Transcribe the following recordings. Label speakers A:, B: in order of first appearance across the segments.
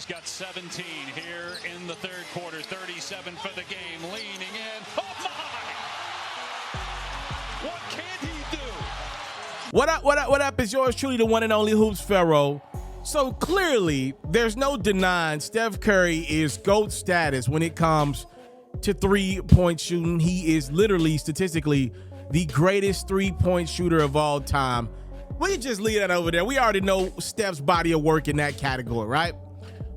A: He's got 17 here in the third quarter, 37 for the game, leaning in. Oh my! What can't he do?
B: What up? It's yours truly, the one and only Hoops FERRO. So clearly, there's no denying Steph Curry is GOAT status when it comes to three-point shooting. He is literally, statistically, the greatest three-point shooter of all time. We can just leave that over there. We already know Steph's body of work in that category, right?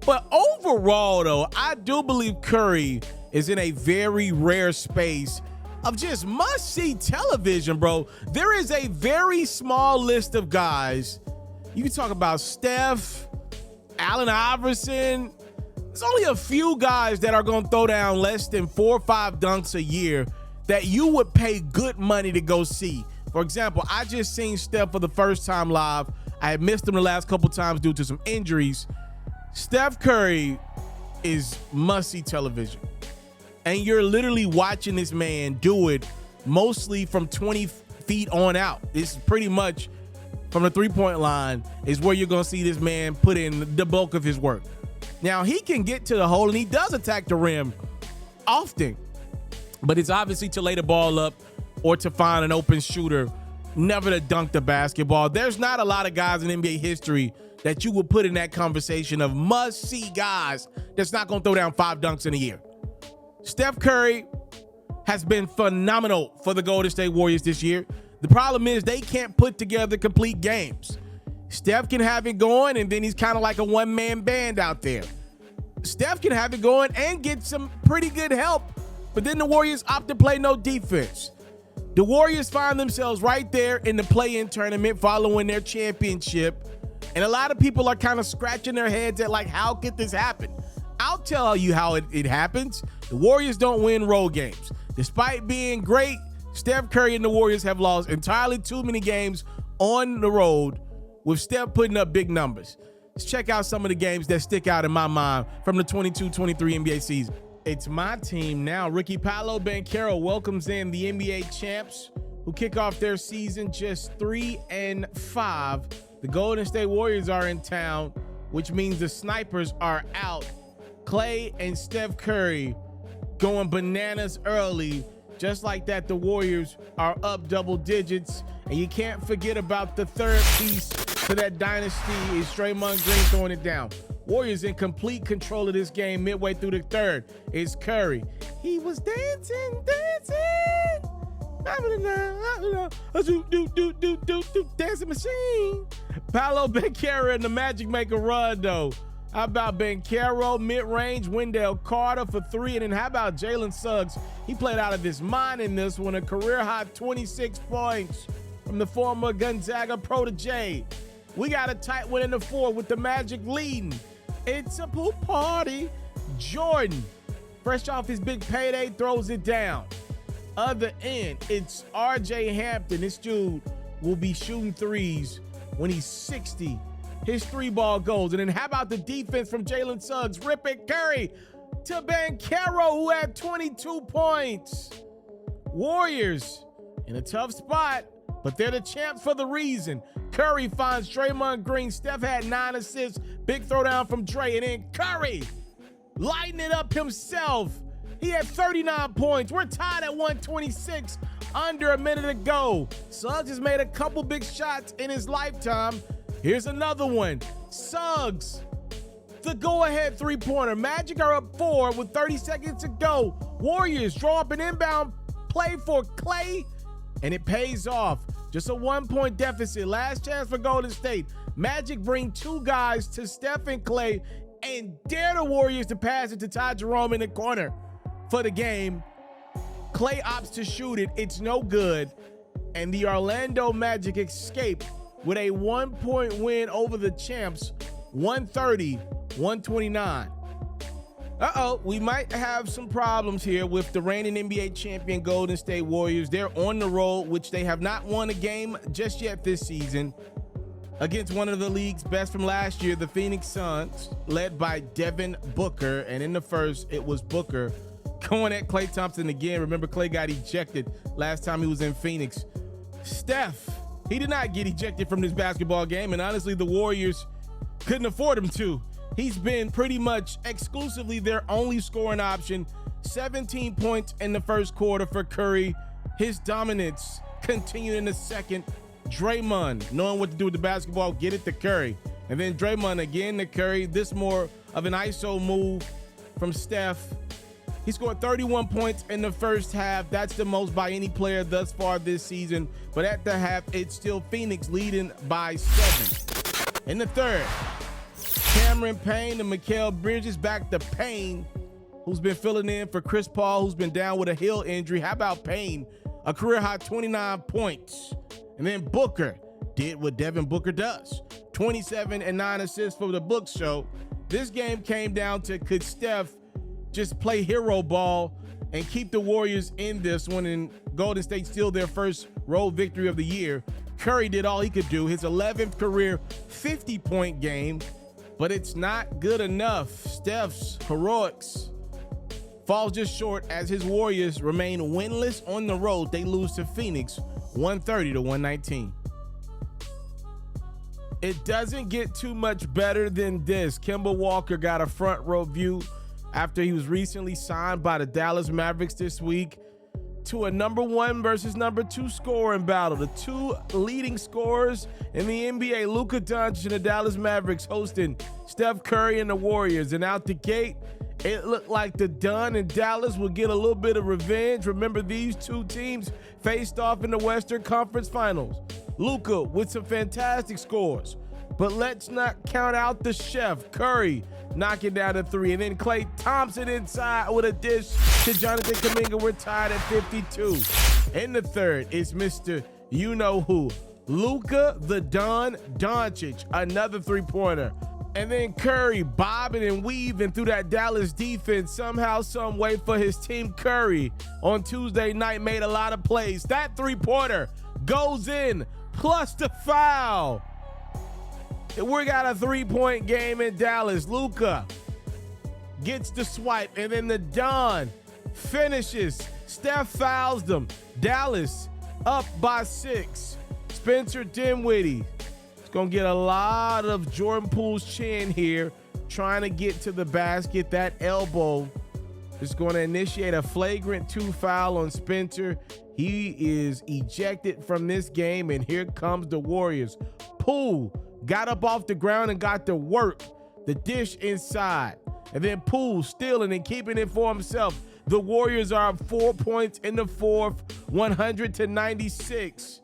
B: But overall, though, I do believe Curry is in a very rare space of just must-see television, bro. There is a very small list of guys. You can talk about Steph, Allen Iverson. There's only a few guys that are going to throw down less than 4 or 5 dunks a year that you would pay good money to go see. For example, I just seen Steph for the first time live. I had missed him the last couple times due to some injuries. Steph Curry is must-see television. And you're literally watching this man do it mostly from 20 feet on out. This is pretty much from the three-point line is where you're going to see this man put in the bulk of his work. Now, he can get to the hole, and he does attack the rim often. But it's obviously to lay the ball up or to find an open shooter, never to dunk the basketball. There's not a lot of guys in NBA history that you would put in that conversation of must-see guys that's not going to throw down 5 dunks in a year. Steph Curry has been phenomenal for the Golden State Warriors this year. The problem is they can't put together complete games. Steph can have it going, and then he's kind of like a one-man band out there. Steph can have it going and get some pretty good help, but then the Warriors opt to play no defense. The Warriors find themselves right there in the play-in tournament following their championship. And a lot of people are kind of scratching their heads at, like, how could this happen? I'll tell you how it happens. The Warriors don't win road games. Despite being great, Steph Curry and the Warriors have lost entirely too many games on the road with Steph putting up big numbers. Let's check out some of the games that stick out in my mind from the 22-23 NBA season. It's my team now. Ricky Paolo Banchero welcomes in the NBA champs who kick off their season just 3-5. The Golden State Warriors are in town, which means the snipers are out. Klay and Steph Curry going bananas early. Just like that, the Warriors are up double digits. And you can't forget about the third piece to that dynasty is Draymond Green throwing it down. Warriors in complete control of this game midway through the third. It's Curry. He was dancing. Dancing machine. Paolo Banchero and the Magic make a run, though. How about Banchero, mid-range, Wendell Carter for 3, and then how about Jalen Suggs? He played out of his mind in this one, a career-high 26 points from the former Gonzaga protege. We got a tight one in the 4 with the Magic leading. It's a pool party. Jordan, fresh off his big payday, throws it down. Other end, it's RJ Hampton. This dude will be shooting threes when he's 60. His 3-ball goes. And then how about the defense from Jalen Suggs? Rip it, Curry to Banchero, who had 22 points. Warriors in a tough spot, but they're the champs for the reason. Curry finds Draymond Green. Steph had 9 assists. Big throwdown from Dre. And then Curry lighting it up himself. He had 39 points. We're tied at 126. Under a minute to go. Suggs has made a couple big shots in his lifetime. Here's another one. Suggs, the go-ahead three-pointer. Magic are up 4 with 30 seconds to go. Warriors draw up an inbound play for Klay, and it pays off. Just a 1-point deficit. Last chance for Golden State. Magic bring 2 guys to Steph and Klay and dare the Warriors to pass it to Ty Jerome in the corner for the game. Klay opts to shoot it. It's no good. And the Orlando Magic escape with a 1-point win over the champs, 130-129. We might have some problems here with the reigning NBA champion Golden State Warriors. They're on the road, which they have not won a game just yet this season, against one of the league's best from last year, the Phoenix Suns, led by Devin Booker. And in the first, it was Booker going at Klay Thompson again. Remember, Klay got ejected last time he was in Phoenix. Steph, he did not get ejected from this basketball game, and honestly, the Warriors couldn't afford him to. He's been pretty much exclusively their only scoring option. 17 points in the first quarter for Curry. His dominance continued in the second. Draymond, knowing what to do with the basketball, get it to Curry. And then Draymond again to Curry. This more of an ISO move from Steph. He scored 31 points in the first half. That's the most by any player thus far this season. But at the half, it's still Phoenix leading by 7. In the third, Cameron Payne and Mikal Bridges back to Payne, who's been filling in for Chris Paul, who's been down with a heel injury. How about Payne? A career-high 29 points. And then Booker did what Devin Booker does. 27 and 9 assists for the Book Show. This game came down to could Steph just play hero ball and keep the Warriors in this one, and Golden State steal their first road victory of the year. Curry did all he could do, his 11th career 50-point game, but it's not good enough. Steph's heroics falls just short as his Warriors remain winless on the road. They lose to Phoenix 130-119. It doesn't get too much better than this. Kemba Walker got a front row view after he was recently signed by the Dallas Mavericks this week to a number 1 versus number 2 scoring battle. The two leading scorers in the NBA, Luka Doncic and the Dallas Mavericks, hosting Steph Curry and the Warriors. And out the gate, it looked like the Don and Dallas would get a little bit of revenge. Remember, these two teams faced off in the Western Conference Finals. Luka with some fantastic scores, but let's not count out the chef, Curry, knocking down a 3. And then Klay Thompson inside with a dish to Jonathan Kuminga. We're tied at 52. In the third, it's Mr. You-Know-Who, Luka the Don Doncic, another three-pointer. And then Curry bobbing and weaving through that Dallas defense. Somehow, some way for his team. Curry on Tuesday night made a lot of plays. That three-pointer goes in, plus the foul. We got a 3-point game in Dallas. Luka gets the swipe, and then the Don finishes. Steph fouls them. Dallas up by 6. Spencer Dinwiddie is going to get a lot of Jordan Poole's chin here, trying to get to the basket. That elbow is going to initiate a flagrant 2 foul on Spencer. He is ejected from this game, and here comes the Warriors. Poole got up off the ground and got to work. The dish inside. And then Poole stealing and keeping it for himself. The Warriors are up 4 points in the fourth, 100-96.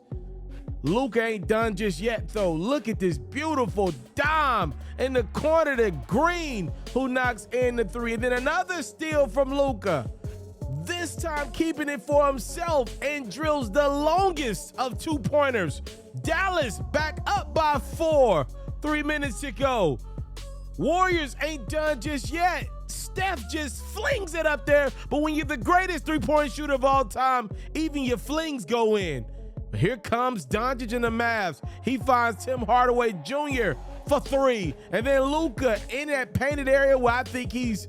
B: Luka ain't done just yet, though. Look at this beautiful dime in the corner to Green, who knocks in the 3. And then another steal from Luka. This time keeping it for himself and drills the longest of 2-pointers. Dallas back up by 4. 3 minutes to go. Warriors ain't done just yet. Steph just flings it up there. But when you're the greatest 3-point shooter of all time, even your flings go in. But here comes Doncic and the Mavs. He finds Tim Hardaway Jr. for 3. And then Luka in that painted area where I think he's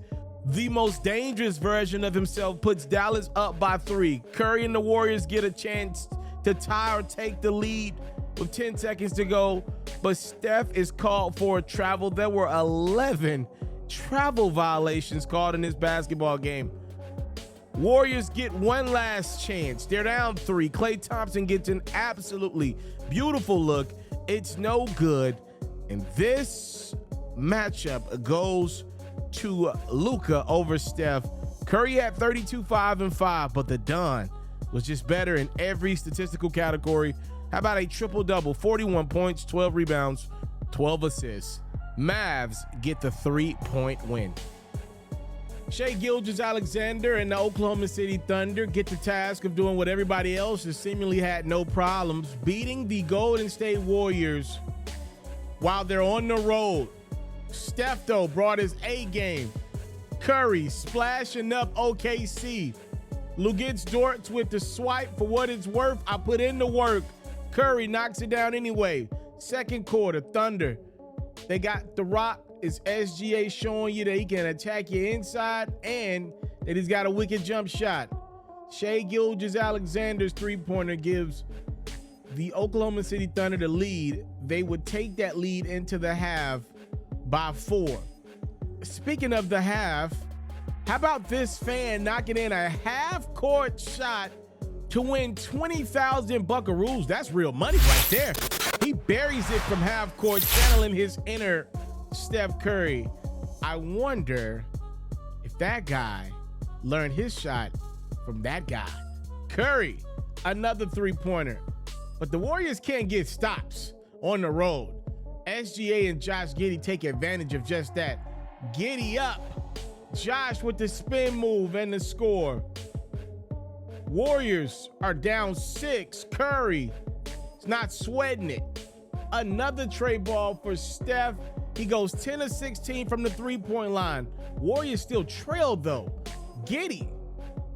B: the most dangerous version of himself, puts Dallas up by 3. Curry and the Warriors get a chance to tie or take the lead with 10 seconds to go, but Steph is called for a travel. There were 11 travel violations called in this basketball game. Warriors get one last chance. They're down 3. Klay Thompson gets an absolutely beautiful look. It's no good. And this matchup goes to Luka over Steph. Curry had 32, 5, and 5, but the Don was just better in every statistical category. How about a triple-double? 41 points, 12 rebounds, 12 assists. Mavs get the 3-point win. Shai Gilgeous-Alexander and the Oklahoma City Thunder get the task of doing what everybody else has seemingly had no problems, beating the Golden State Warriors while they're on the road. Steph, though, brought his A game. Curry splashing up OKC. Luguentz Dort with the swipe. For what it's worth, I put in the work. Curry knocks it down anyway. Second quarter, Thunder. They got the rock. It's SGA showing you that he can attack you inside and that he's got a wicked jump shot. Shai Gilgeous-Alexander's three-pointer gives the Oklahoma City Thunder the lead. They would take that lead into the half by 4. speaking of the half, how about this fan knocking in a half-court shot to win 20,000 buckaroos? That's real money right there. He buries it from half court, channeling his inner Steph Curry. I wonder if that guy learned his shot from that guy. Curry, another three-pointer. But the Warriors can't get stops on the road. SGA and Josh Giddey take advantage of just that. Giddey up. Josh with the spin move and the score. Warriors are down 6. Curry is not sweating it. Another tray ball for Steph. He goes 10 of 16 from the three-point line. Warriors still trail, though. Giddey,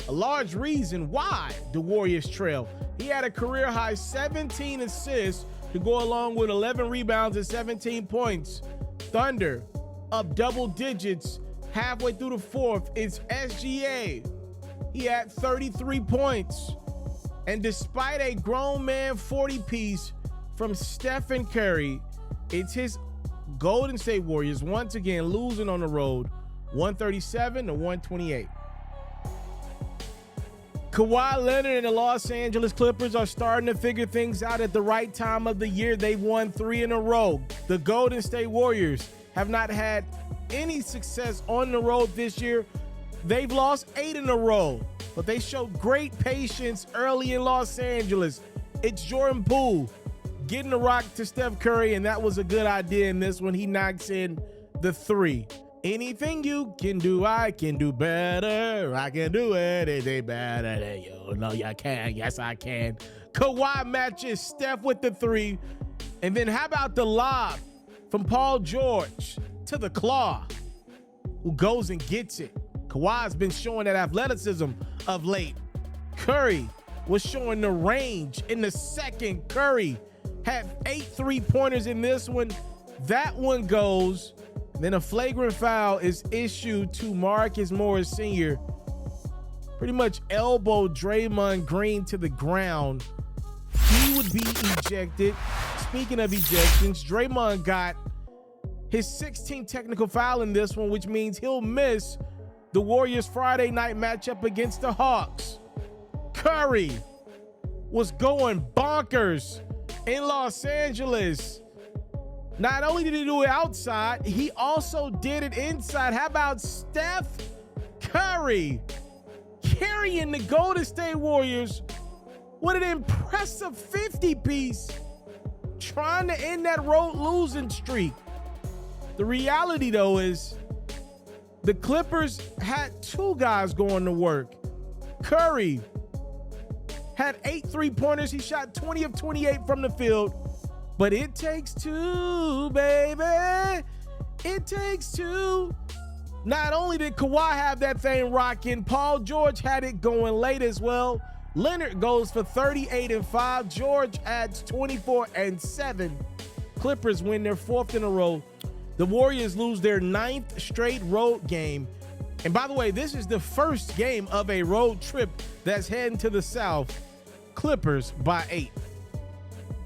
B: a large reason why the Warriors trail. He had a career-high 17 assists to go along with 11 rebounds and 17 points. Thunder up double digits halfway through the fourth. It's SGA. He had 33 points. And despite a grown man 40-piece from Stephen Curry, it's his Golden State Warriors once again losing on the road, 137 to 128. Kawhi Leonard and the Los Angeles Clippers are starting to figure things out at the right time of the year. They've won 3 in a row. The Golden State Warriors have not had any success on the road this year. They've lost 8 in a row, but they showed great patience early in Los Angeles. It's Jordan Poole getting the rock to Steph Curry, and that was a good idea in this one. He knocks in the 3. Anything you can do, I can do better. I can do anything better than you. No, you can. Yes, I can. Kawhi matches Steph with the 3. And then how about the lob from Paul George to the claw, who goes and gets it. Kawhi's been showing that athleticism of late. Curry was showing the range in the second. Curry had 8 3-pointers in this one. That one goes. Then a flagrant foul is issued to Marcus Morris Sr. Pretty much elbowed Draymond Green to the ground. He would be ejected. Speaking of ejections, Draymond got his 16th technical foul in this one, which means he'll miss the Warriors' Friday night matchup against the Hawks. Curry was going bonkers in Los Angeles. Not only did he do it outside, he also did it inside. How about Steph Curry carrying the Golden State Warriors with an impressive 50-piece, trying to end that road losing streak? The reality, though, is the Clippers had 2 guys going to work. Curry had 8 3-pointers. He shot 20 of 28 from the field. But it takes 2, baby. It takes 2. Not only did Kawhi have that thing rocking, Paul George had it going late as well. Leonard goes for 38 and 5. George adds 24 and 7. Clippers win their 4th in a row. The Warriors lose their 9th straight road game. And by the way, this is the first game of a road trip that's heading to the South. Clippers by 8.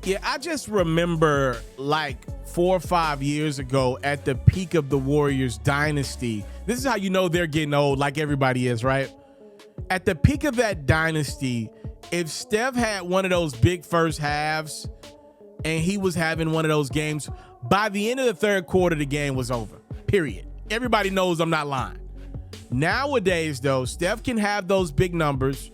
B: Yeah, I just remember like 4 or 5 years ago at the peak of the Warriors dynasty. This is how you know they're getting old, like everybody is, right? At the peak of that dynasty, if Steph had one of those big first halves and he was having one of those games, by the end of the 3rd quarter, the game was over, period. Everybody knows I'm not lying. Nowadays, though, Steph can have those big numbers,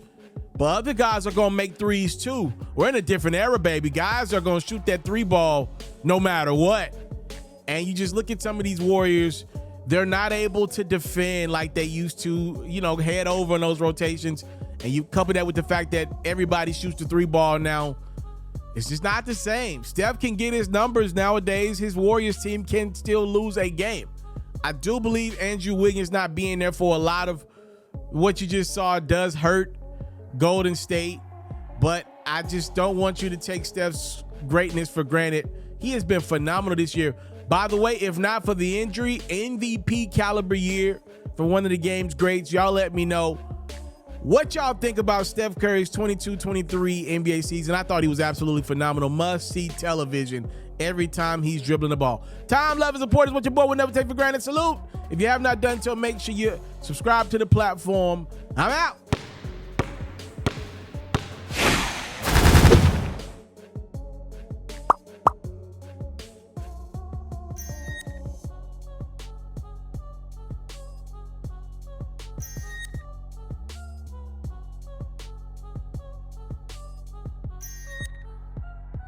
B: but other guys are going to make threes too. We're in a different era, baby. Guys are going to shoot that 3 ball no matter what. And you just look at some of these Warriors, they're not able to defend like they used to, head over in those rotations. And you couple that with the fact that everybody shoots the 3 ball now. It's just not the same. Steph can get his numbers nowadays. His Warriors team can still lose a game. I do believe Andrew Wiggins not being there for a lot of what you just saw does hurt Golden State, but I just don't want you to take Steph's greatness for granted. He has been phenomenal this year. By the way, if not for the injury, MVP caliber year for one of the game's greats. Y'all let me know what y'all think about Steph Curry's 22-23 NBA season. I thought he was absolutely phenomenal. Must-see television every time he's dribbling the ball. Time, love, and support is what your boy would never take for granted. Salute. If you have not done so, make sure you subscribe to the platform. I'm out.